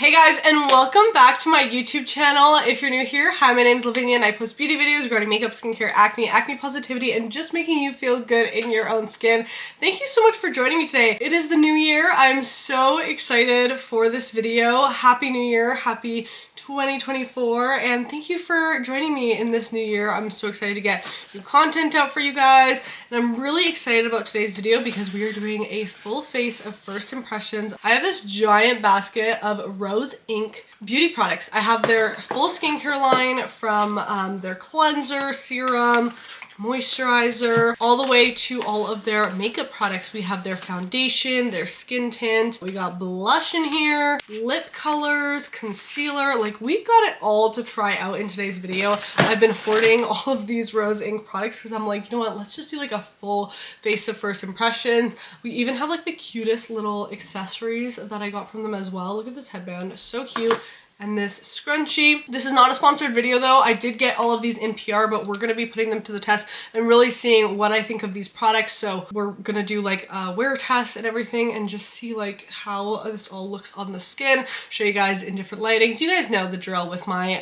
Hey guys, and welcome back to my YouTube channel. If you're new here, hi, my name is Lavinia and I post beauty videos regarding makeup, skincare, acne positivity, and just making you feel good in your own skin. Thank you so much for joining me today. It is the new year. I'm so excited for this video. Happy New Year, happy 2024, and thank you for joining me in this new year. I'm so excited to get new content out for you guys, and I'm really excited about today's video because we are doing a full face of first impressions. I have this giant basket of Rose Inc beauty products. I have their full skincare line from their cleanser, serum, moisturizer, all the way to all of their makeup products. We have their foundation, their skin tint, we got blush in here, lip colors, concealer, like we've got it all to try out in today's video. I've been hoarding all of these Rose Inc products because I'm like, you know what, let's just do like a full face of first impressions. We even have like the cutest little accessories that I got from them as well. Look at this headband, so cute. And this scrunchie. This is not a sponsored video though. I did get all of these in PR, but we're gonna be putting them to the test and really seeing what I think of these products. So we're gonna do like a wear test and everything and just see like how this all looks on the skin, show you guys in different lightings. You guys know the drill with my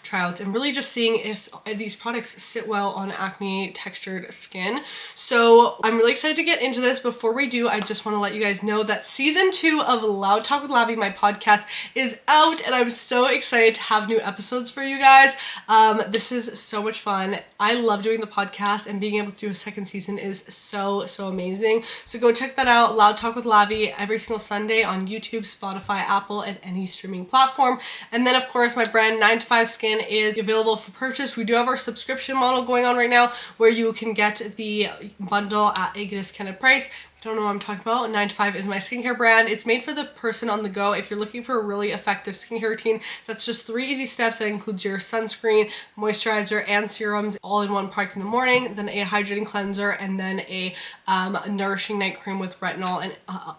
tryouts, and really just seeing if these products sit well on acne textured skin. So I'm really excited to get into this. Before we do, I just wanna let you guys know that season 2 of Loud Talk with Lavi, my podcast, is out, and I'm so excited to have new episodes for you guys. This is so much fun. I love doing the podcast, and being able to do a second season is so amazing. So go check that out, Loud Talk with Lavi, every single Sunday on YouTube, Spotify, Apple, and any streaming platform. And then of course my brand 9 to 5 Skin is available for purchase. We do have our subscription model going on right now where you can get the bundle at a discounted price. Don't know what I'm talking about. 9 to 5 is my skincare brand. It's made for the person on the go. If you're looking for a really effective skincare routine, that's just 3 easy steps that includes your sunscreen, moisturizer, and serums all in one product in the morning, then a hydrating cleanser, and then a nourishing night cream with retinol and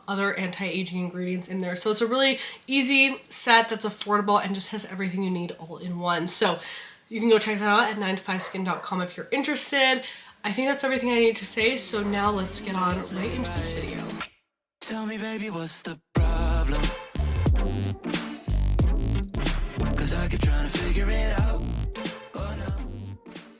other anti-aging ingredients in there. So it's a really easy set that's affordable and just has everything you need all in one. So you can go check that out at 9to5skin.com if you're interested. I think that's everything I need to say, so now let's get on right into this video. Tell me, baby, what's the problem? 'Cause I keep trying to figure it out. Oh no.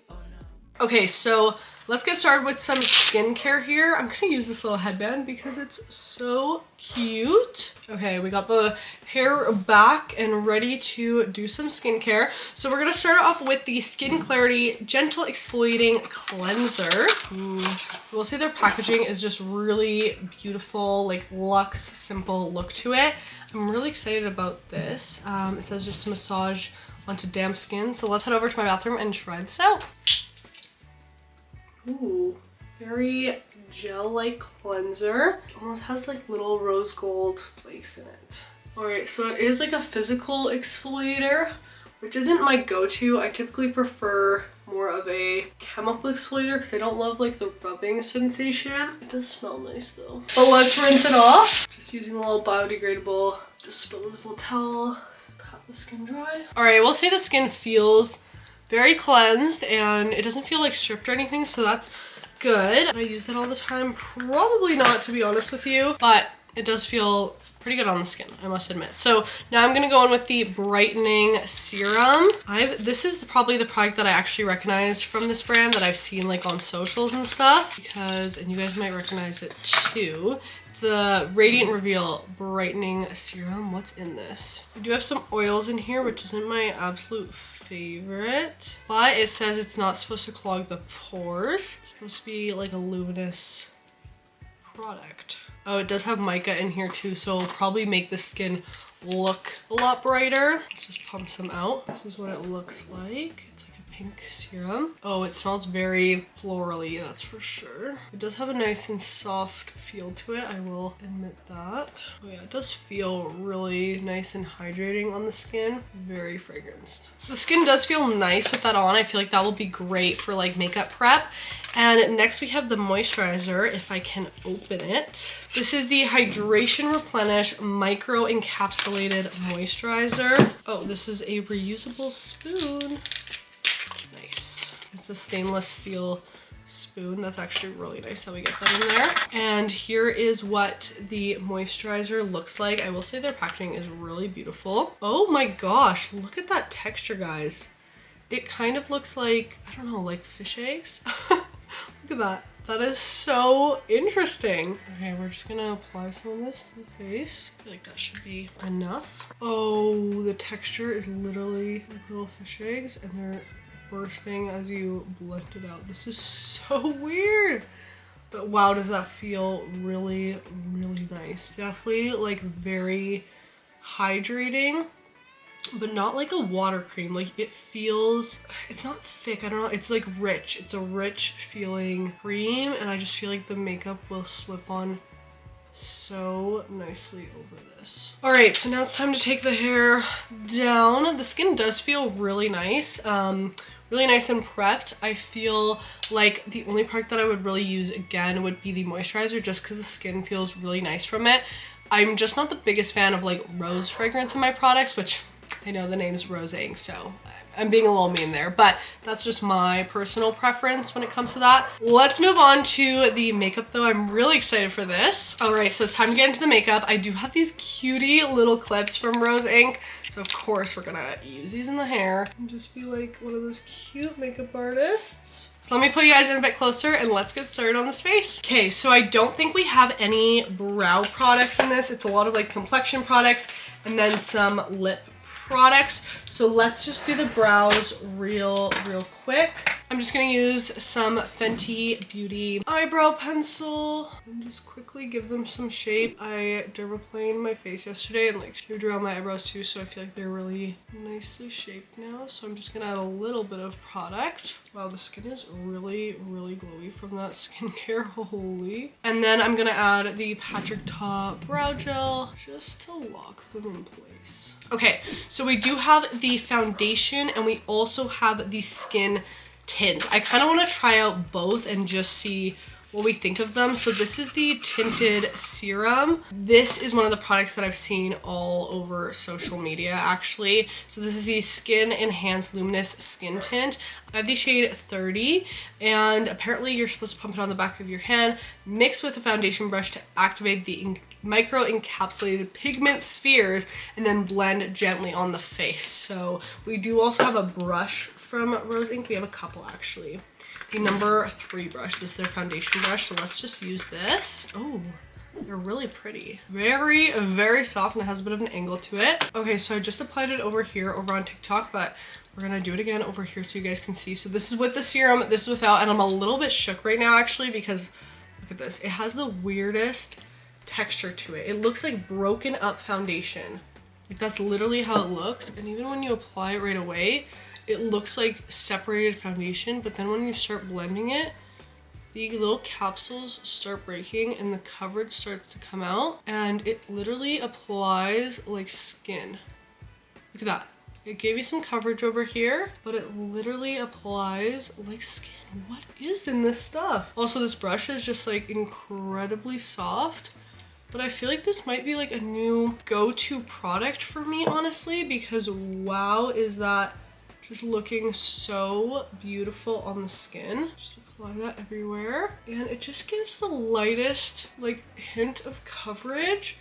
Oh no. Okay, so let's get started with some skincare here. I'm gonna use this little headband because it's so cute. Okay, we got the hair back and ready to do some skincare. So we're gonna start off with the Skin Clarity Gentle Exfoliating Cleanser. We'll say their packaging is just really beautiful, like luxe, simple look to it. I'm really excited about this. It says just to massage onto damp skin. So let's head over to my bathroom and try this out. Ooh, very gel-like cleanser. Almost has like little rose gold flakes in it. Alright, so it is like a physical exfoliator, which isn't my go-to. I typically prefer more of a chemical exfoliator because I don't love like the rubbing sensation. It does smell nice though. But let's rinse it off. Just using a little biodegradable disposable towel to pat the skin dry. Alright, we'll say the skin feels very cleansed and it doesn't feel like stripped or anything, so that's good. I use that all the time? Probably not, to be honest with you, but it does feel pretty good on the skin, I must admit. So now I'm gonna go in with the brightening serum. This is probably the product that I actually recognized from this brand that I've seen like on socials and stuff, because, and you guys might recognize it too, the Radiant Reveal Brightening Serum. What's in this? We do have some oils in here, which isn't my absolute favorite, but it says it's not supposed to clog the pores. It's supposed to be like a luminous product. Oh, it does have mica in here too, so it'll probably make the skin look a lot brighter. Let's just pump some out. This is what it looks like. It's like a pink serum. Oh, it smells very florally, that's for sure. It does have a nice and soft feel to it, I will admit that. Oh yeah, it does feel really nice and hydrating on the skin. Very fragranced. So the skin does feel nice with that on. I feel like that will be great for like makeup prep. And next we have the moisturizer, if I can open it. This is the Hydration Replenish Micro Encapsulated Moisturizer. Oh, this is a reusable spoon. Nice. It's a stainless steel spoon. That's actually really nice that we get that in there. And here is what the moisturizer looks like. I will say their packaging is really beautiful. Oh my gosh, look at that texture, guys. It kind of looks like, I don't know, like fish eggs. Look at that. That is so interesting. Okay, we're just gonna apply some of this to the face. I feel like that should be enough. Oh, the texture is literally like little fish eggs and they're bursting as you blend it out. This is so weird. But wow, does that feel really, really nice. Definitely like very hydrating, but not like a water cream. Like it feels, it's not thick, I don't know, it's like rich. It's a rich feeling cream and I just feel like the makeup will slip on so nicely over this. All right, so now it's time to take the hair down. The skin does feel really nice. Really nice and prepped. I feel like the only part that I would really use again would be the moisturizer just because the skin feels really nice from it. I'm just not the biggest fan of like rose fragrance in my products, which I know the name's Rose Ink, so I'm being a little mean there, but that's just my personal preference when it comes to that. Let's move on to the makeup though. I'm really excited for this. All right, so it's time to get into the makeup. I do have these cutie little clips from Rose Ink, so of course we're gonna use these in the hair and just be like one of those cute makeup artists. So let me pull you guys in a bit closer and let's get started on this face. Okay, so I don't think we have any brow products in this. It's a lot of like complexion products and then some lip products. So let's just do the brows real quick. I'm just gonna use some Fenty Beauty eyebrow pencil and just quickly give them some shape. I dermaplaned my face yesterday and like drew out my eyebrows too, so I feel like they're really nicely shaped now. So I'm just gonna add a little bit of product. Wow, the skin is really glowy from that skincare, holy. And then I'm gonna add the Patrick Ta brow gel just to lock them in place. Okay, so we do have the foundation and we also have the skin tint. I kind of want to try out both and just see what we think of them. So this is the tinted serum. This is one of the products that I've seen all over social media actually. So this is the Skin Enhanced Luminous Skin Tint. I have the shade 30 and apparently you're supposed to pump it on the back of your hand, mix with a foundation brush to activate the micro encapsulated pigment spheres and then blend gently on the face. So we do also have a brush from Rose Ink. We have a couple actually. The number 3 brush is their foundation brush, so let's just use this. Oh, they're really pretty. Very soft and it has a bit of an angle to it. Okay, so I just applied it over here over on TikTok, but we're gonna do it again over here so you guys can see. So this is with the serum, this is without, and I'm a little bit shook right now actually because look at this. It has the weirdest texture to it. It looks like broken up foundation. Like that's literally how it looks, and even when you apply it right away, it looks like separated foundation, but then when you start blending it, the little capsules start breaking and the coverage starts to come out and it literally applies like skin. Look at that. It gave you some coverage over here, but it literally applies like skin. What is in this stuff? Also, this brush is just like incredibly soft, but I feel like this might be like a new go-to product for me, honestly, because wow, is that just looking so beautiful on the skin. Just apply that everywhere. And it just gives the lightest like hint of coverage,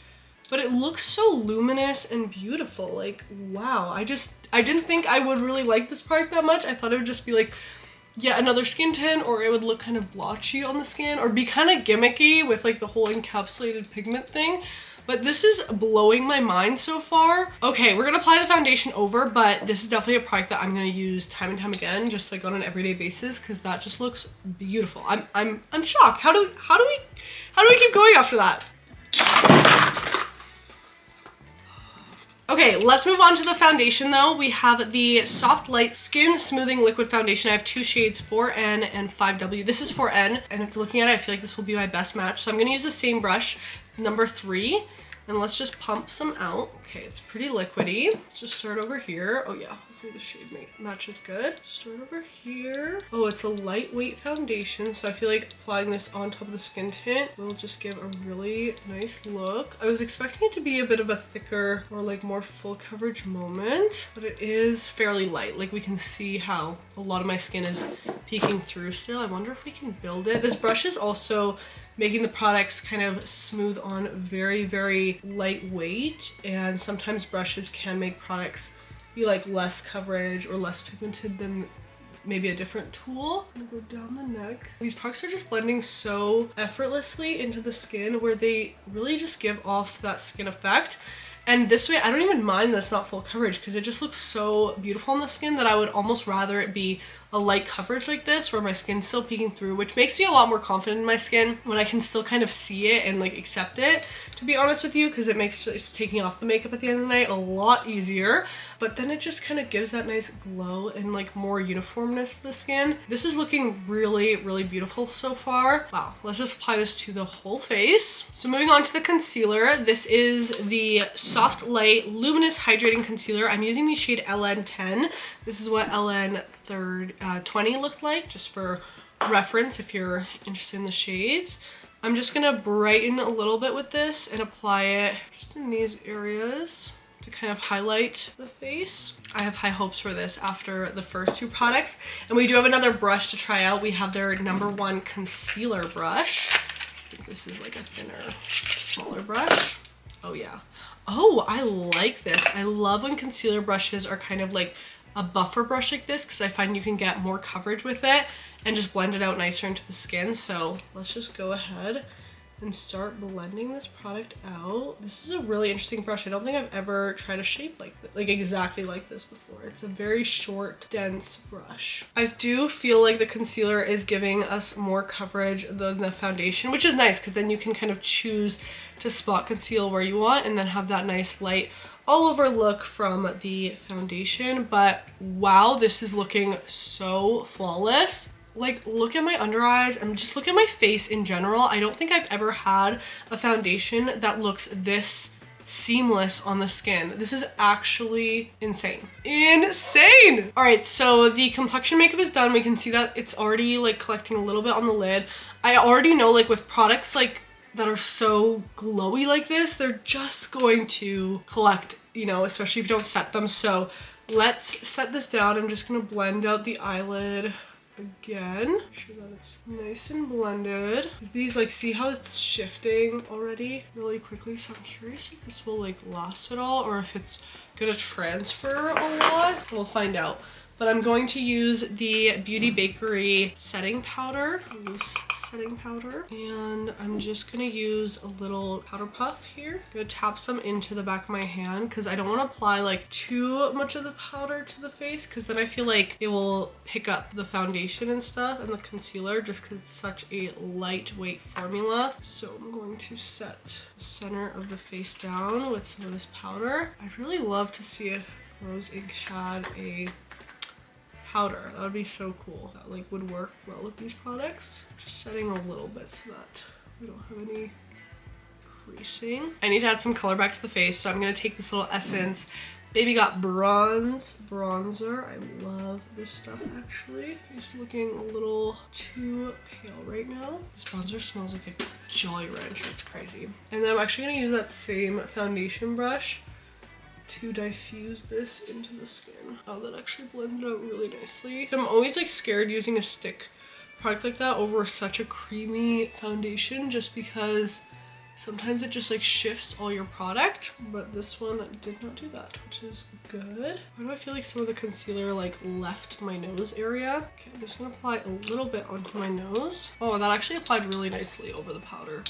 but it looks so luminous and beautiful. Like, wow, I didn't think I would really like this part that much. I thought it would just be like yet another skin tint, or it would look kind of blotchy on the skin or be kind of gimmicky with like the whole encapsulated pigment thing. But this is blowing my mind so far. Okay, we're gonna apply the foundation over, but this is definitely a product that I'm gonna use time and time again, just like on an everyday basis, because that just looks beautiful. I'm shocked. How do we keep going after that? Okay, let's move on to the foundation though. We have the Soft Light Skin Smoothing Liquid Foundation. I have 2 shades, 4N and 5W. This is 4N, and if you're looking at it, I feel like this will be my best match. So I'm gonna use the same brush, number 3, And let's just pump some out. Okay, it's pretty liquidy. Let's just start over here. Oh yeah, hopefully the shade matches good. Start over here. Oh, it's a lightweight foundation, so I feel like applying this on top of the skin tint will just give a really nice look. I was expecting it to be a bit of a thicker or like more full coverage moment, but it is fairly light. Like we can see how a lot of my skin is peeking through still. I wonder if we can build it. This brush is also making the products kind of smooth on, very, very lightweight. And sometimes brushes can make products be like less coverage or less pigmented than maybe a different tool. I'm gonna go down the neck. These products are just blending so effortlessly into the skin where they really just give off that skin effect. And this way, I don't even mind that it's not full coverage because it just looks so beautiful on the skin that I would almost rather it be a light coverage like this where my skin's still peeking through, which makes me a lot more confident in my skin when I can still kind of see it and like accept it, to be honest with you, because it makes just taking off the makeup at the end of the night a lot easier. But then it just kind of gives that nice glow and like more uniformness to the skin. This is looking really, really beautiful so far. Wow, let's just apply this to the whole face. So moving on to the concealer, this is the Soft Light Luminous Hydrating Concealer. I'm using the shade LN10. This is what LN 20 looked like, just for reference if you're interested in the shades. I'm just gonna brighten a little bit with this and apply it just in these areas to kind of highlight the face. I have high hopes for this after the first two products. And we do have another brush to try out. We have their #1 concealer brush. I think this is like a thinner, smaller brush. Oh yeah. Oh, I like this. I love when concealer brushes are kind of like a buffer brush like this, because I find you can get more coverage with it and just blend it out nicer into the skin. So let's just go ahead and start blending this product out. This is a really interesting brush. I don't think I've ever tried a shape like this, like exactly like this before. It's a very short, dense brush. I do feel like the concealer is giving us more coverage than the foundation, which is nice because then you can kind of choose to spot conceal where you want and then have that nice light all over look from the foundation. But wow, this is looking so flawless. Like, look at my under eyes and just look at my face in general. I don't think I've ever had a foundation that looks this seamless on the skin. This is actually insane. Insane! All right, so the complexion makeup is done. We can see that it's already like collecting a little bit on the lid. I already know, like, with products like that are so glowy like this, they're just going to collect, you know, especially if you don't set them. So let's set this down. I'm just gonna blend out the eyelid again. Make sure that it's nice and blended. These, like, see how it's shifting already really quickly? So I'm curious if this will like last at all or if it's gonna transfer a lot. We'll find out. But I'm going to use the Beauty Bakery setting powder, loose setting powder. And I'm just gonna use a little powder puff here. I'm gonna tap some into the back of my hand because I don't want to apply like too much of the powder to the face, because then I feel like it will pick up the foundation and stuff and the concealer just because it's such a lightweight formula. So I'm going to set the center of the face down with some of this powder. I'd really love to see if Rose Inc had a powder. That would be so cool. That like would work well with these products. Just setting a little bit so that we don't have any creasing. I need to add some color back to the face, so I'm gonna take this little Essence Baby Got Bronze bronzer. I love this stuff actually. It's looking a little too pale right now. This bronzer smells like a Jolly Rancher. It's crazy. And then I'm actually gonna use that same foundation brush to diffuse this into the skin. Oh, that actually blended out really nicely. I'm always like scared using a stick product like that over such a creamy foundation, just because sometimes it just like shifts all your product, but this one did not do that, which is good. Why do I feel like some of the concealer like left my nose area? Okay, I'm just gonna apply a little bit onto my nose. Oh, that actually applied really nicely over the powder,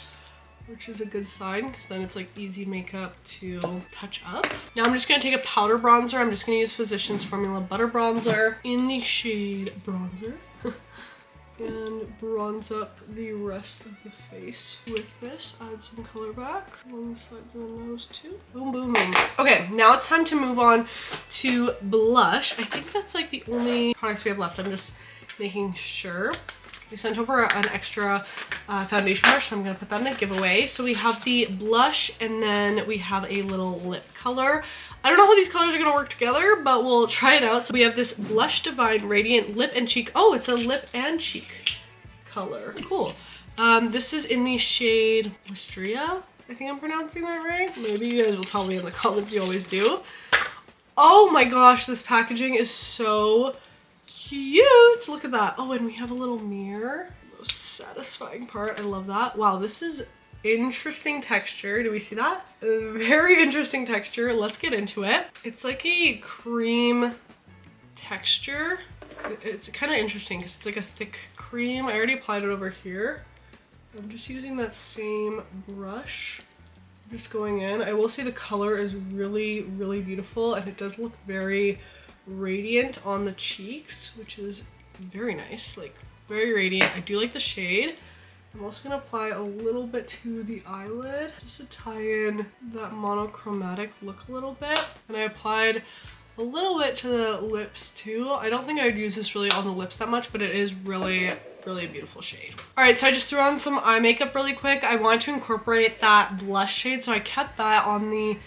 which is a good sign because then it's like easy makeup to touch up. Now I'm just gonna take a powder bronzer. I'm just gonna use Physicians Formula Butter Bronzer in the shade Bronzer and bronze up the rest of the face with this. Add some color back along the sides of the nose too. Boom, boom, boom. Okay, now it's time to move on to blush. I think that's like the only products we have left. I'm just making sure. They sent over an extra foundation brush, so I'm going to put that in a giveaway. So we have the blush, and then we have a little lip color. I don't know how these colors are going to work together, but we'll try it out. So we have this Blush Divine Radiant Lip and Cheek. Oh, it's a lip and cheek color. Cool. This is in the shade Wisteria. I think I'm pronouncing that right. Maybe you guys will tell me in the comments, you always do. Oh my gosh, this packaging is so cute. Look at that. Oh, and we have a little mirror. Most satisfying part. I love that. Wow, this is interesting texture. Do we see that? A very interesting texture. Let's get into it. It's like a cream texture. It's kind of interesting because it's like a thick cream. I already applied it over here. I'm just using that same brush. Just going in. I will say the color is really, really beautiful, and it does look very radiant on the cheeks, which is very nice, like very radiant. I do like the shade. I'm also gonna apply a little bit to the eyelid just to tie in that monochromatic look a little bit. And I applied a little bit to the lips too. I don't think I'd use this really on the lips that much, but it is really a beautiful shade. All right, so I just threw on some eye makeup really quick. I wanted to incorporate that blush shade, so I kept that on the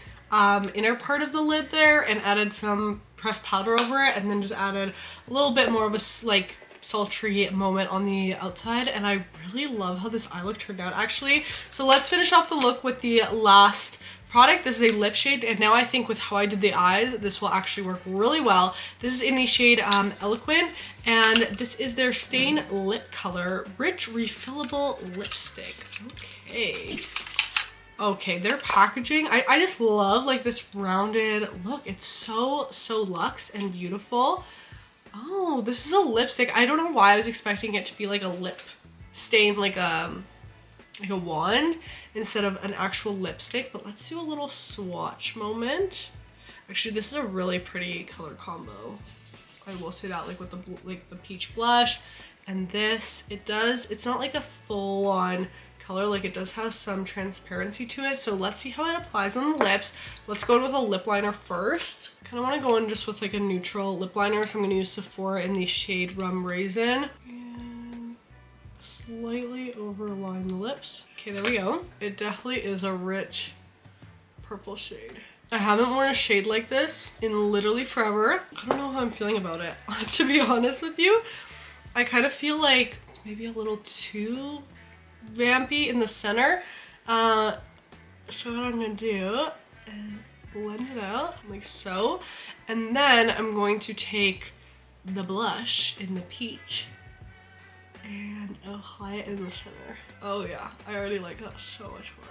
inner part of the lid there and added some pressed powder over it, and then just added a little bit more of a like sultry moment on the outside. And I really love how this eye look turned out actually. So let's finish off the look with the last product. This is a lip shade, and now I think with how I did the eyes, this will actually work really well. This is in the shade Eloquent, and this is their Stain Lip Color Rich Refillable Lipstick. Okay, their packaging, I just love like this rounded look. It's so luxe and beautiful. Oh, this is a lipstick. I don't know why I was expecting it to be like a lip stain, like a wand instead of an actual lipstick, but let's do a little swatch moment. Actually, this is a really pretty color combo. I will say that, like with the peach blush and this, it's not like a full-on color, like it does have some transparency to it. So let's see how it applies on the lips. Let's go in with a lip liner first. Kind of want to go in just with like a neutral lip liner, so I'm going to use Sephora in the shade Rum Raisin. Slightly overline the lips. Okay, there we go. It definitely is a rich purple shade. I haven't worn a shade like this in literally forever. I don't know how I'm feeling about it, to be honest with you. I kind of feel like it's maybe a little too vampy in the center. So what I'm gonna do is blend it out like so. And then I'm going to take the blush in the peach and apply it in the center. Oh yeah, I already like that so much more.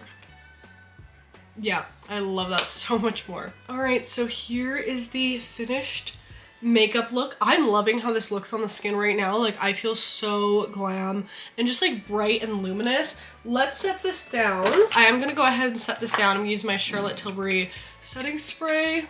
Yeah, I love that so much more. All right, so here is the finished makeup look. I'm loving how this looks on the skin right now. Like I feel so glam and just like bright and luminous. Let's set this down. I am gonna go ahead and set this down. I'm gonna use my Charlotte Tilbury setting spray.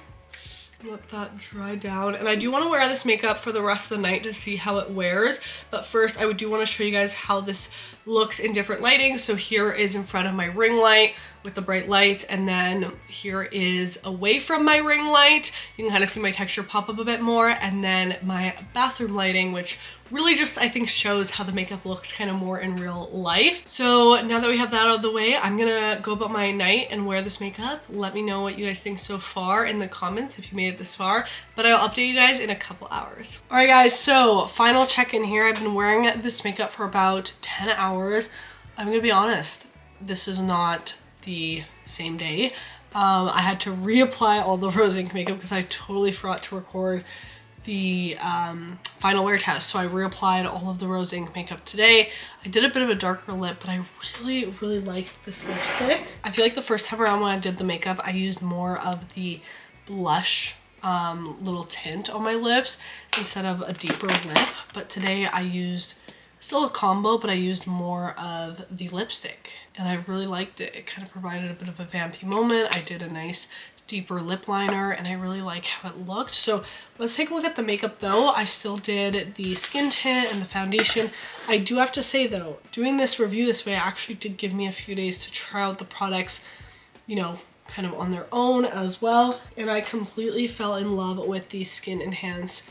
Let that dry down, and I do want to wear this makeup for the rest of the night to see how it wears, but first I do want to show you guys how this looks in different lighting. So here is in front of my ring light with the bright lights, and then here is away from my ring light. You can kind of see my texture pop up a bit more, and then my bathroom lighting, which really just I think shows how the makeup looks kind of more in real life. So now that we have that out of the way, I'm gonna go about my night and wear this makeup. Let me know what you guys think so far in the comments if you made it this far, but I'll update you guys in a couple hours. All right guys, so final check-in here. I've been wearing this makeup for about 10 hours. I'm gonna be honest, this is not the same day. I had to reapply all the rose ink makeup because I totally forgot to record the final wear test, so I reapplied all of the rose ink makeup today. I did a bit of a darker lip, but I really like this lipstick. I feel like the first time around when I did the makeup, I used more of the blush little tint on my lips instead of a deeper lip, but today I used still a combo, but I used more of the lipstick and I really liked it. It kind of provided a bit of a vampy moment. I did a nice deeper lip liner and I really like how it looked. So let's take a look at the makeup though. I still did the skin tint and the foundation. I do have to say though, doing this review this way actually did give me a few days to try out the products, you know, kind of on their own as well. And I completely fell in love with the Skin Enhance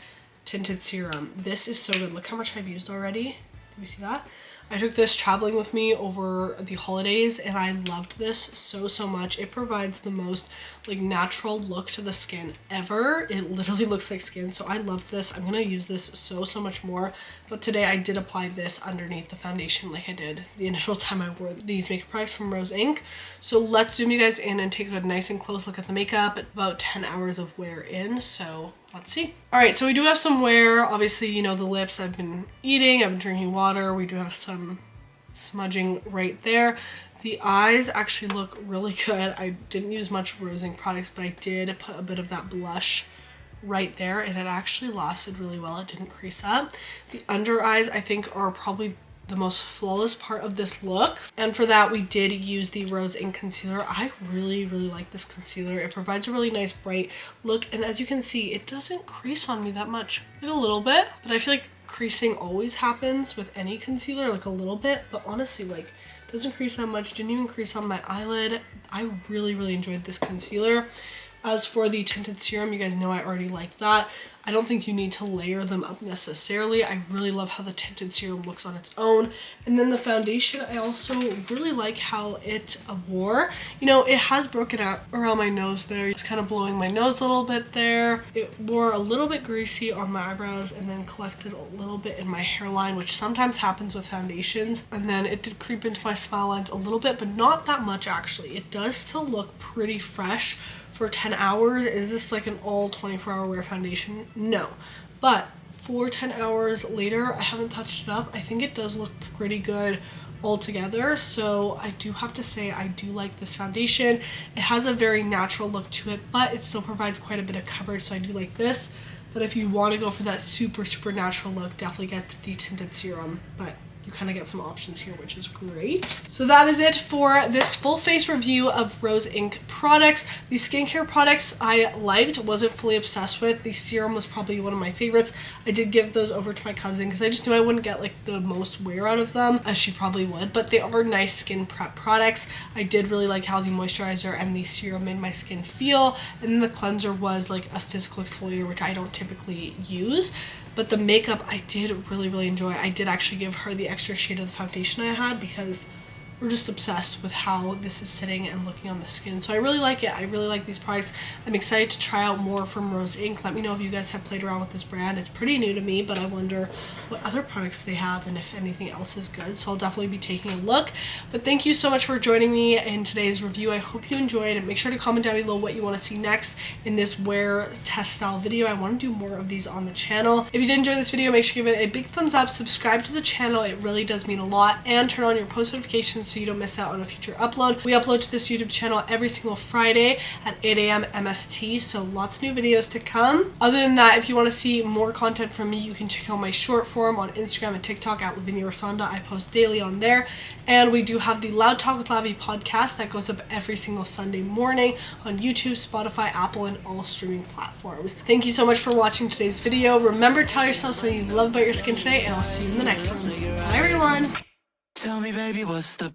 Tinted Serum. This is so good. Look how much I've used already. Do you see that? I took this traveling with me over the holidays and I loved this so much. It provides the most like natural look to the skin ever. It literally looks like skin, so I love this. I'm gonna use this so much more, but today I did apply this underneath the foundation like I did the initial time I wore these makeup products from Rose Inc. So let's zoom you guys in and take a nice and close look at the makeup. About 10 hours of wear in, so let's see. All right, so we do have some wear. Obviously, you know, the lips, I've been eating, I've been drinking water. We do have some smudging right there. The eyes actually look really good. I didn't use much Rose Inc products, but I did put a bit of that blush right there and it actually lasted really well. It didn't crease up. The under eyes I think are probably the most flawless part of this look, and for that we did use the Rose Inc concealer. I really like this concealer. It provides a really nice bright look, and as you can see, it doesn't crease on me that much, like a little bit, but I feel like creasing always happens with any concealer, like a little bit, but honestly, like, it doesn't crease that much. Didn't even crease on my eyelid. I really enjoyed this concealer. As for the tinted serum, you guys know I already like that. I don't think you need to layer them up necessarily. I really love how the tinted serum looks on its own. And then the foundation, I also really like how it wore. You know, it has broken out around my nose there. It's kind of blowing my nose a little bit there. It wore a little bit greasy on my eyebrows and then collected a little bit in my hairline, which sometimes happens with foundations. And then it did creep into my smile lines a little bit, but not that much actually. It does still look pretty fresh. For 10 hours, is this like an all 24-hour wear foundation? No. But for 10 hours later, I haven't touched it up. I think it does look pretty good altogether. So I do have to say I do like this foundation. It has a very natural look to it, but it still provides quite a bit of coverage. So I do like this. But if you want to go for that super natural look, definitely get the tinted serum. But you kind of get some options here, which is great. So that is it for this full face review of Rose Inc products. The skincare products I liked, wasn't fully obsessed with. The serum was probably one of my favorites. I did give those over to my cousin because I just knew I wouldn't get like the most wear out of them, as she probably would, but they are nice skin prep products. I did really like how the moisturizer and the serum made my skin feel, and then the cleanser was like a physical exfoliator, which I don't typically use. But the makeup I did really enjoy. I did actually give her the extra shade of the foundation I had because we're just obsessed with how this is sitting and looking on the skin. So I really like it. I really like these products. I'm excited to try out more from Rose Inc. Let me know if you guys have played around with this brand. It's pretty new to me, but I wonder what other products they have and if anything else is good. So I'll definitely be taking a look. But thank you so much for joining me in today's review. I hope you enjoyed, and make sure to comment down below what you want to see next in this wear test style video. I want to do more of these on the channel. If you did enjoy this video, make sure to give it a big thumbs up, subscribe to the channel. It really does mean a lot, and turn on your post notifications so you don't miss out on a future upload. We upload to this YouTube channel every single Friday at 8 a.m. MST, so lots of new videos to come. Other than that, if you want to see more content from me, you can check out my short form on Instagram and TikTok at Lavinia. I post daily on there. And we do have the Loud Talk with Lavi podcast that goes up every single Sunday morning on YouTube, Spotify, Apple, and all streaming platforms. Thank you so much for watching today's video. Remember to tell yourself something you love about your skin today, and I'll see you in the next one. Bye everyone! Tell me, baby, what's the